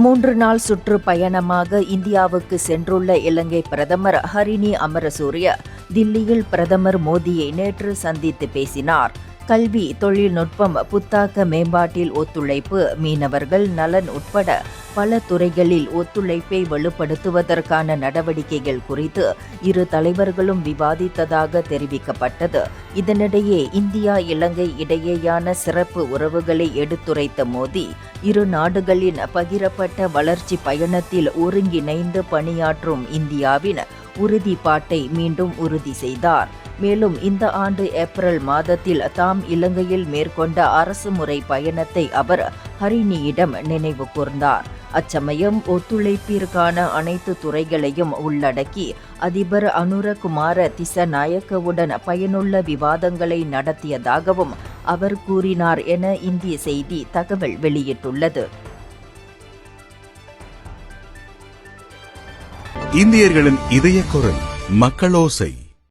3 நாள் சுற்றுப்பயணமாக இந்தியாவுக்கு சென்றுள்ள இலங்கை பிரதமர் ஹரிணி அமரசூரிய தில்லியில் பிரதமர் மோடியை நேற்று சந்தித்து பேசினார். கல்வி, தொழில்நுட்பம், புத்தாக்க மேம்பாட்டில் ஒத்துழைப்பு, மீனவர்கள் நலன் உட்பட பல துறைகளில் ஒத்துழைப்பை வலுப்படுத்துவதற்கான நடவடிக்கைகள் குறித்து இரு தலைவர்களும் விவாதித்ததாக தெரிவிக்கப்பட்டது. இதனிடையே இந்தியா இலங்கை இடையேயான சிறப்பு உறவுகளை எடுத்துரைத்த மோடி, இரு நாடுகளின் பகிரப்பட்ட வளர்ச்சி பயணத்தில் ஒருங்கிணைந்து பணியாற்றும் இந்தியாவின் உறுதிப்பாட்டை மீண்டும் உறுதி செய்தார். மேலும் இந்த ஆண்டு ஏப்ரல் மாதத்தில் தாம் இலங்கையில் மேற்கொண்ட அரசுமுறை பயணத்தை அவர் ஹரிணியிடம் நினைவு கூர்ந்தார். அச்சமயம் ஒத்துழைப்பிற்கான அனைத்து துறைகளையும் உள்ளடக்கி அதிபர் அனுரகுமார திசநாயக்கவுடன் பயனுள்ள விவாதங்களை நடத்தியதாகவும் அவர் கூறினார் என இந்திய செய்தி தகவல் வெளியிட்டுள்ளது. இந்தியர்களின் இதய குரல் மக்களோசை.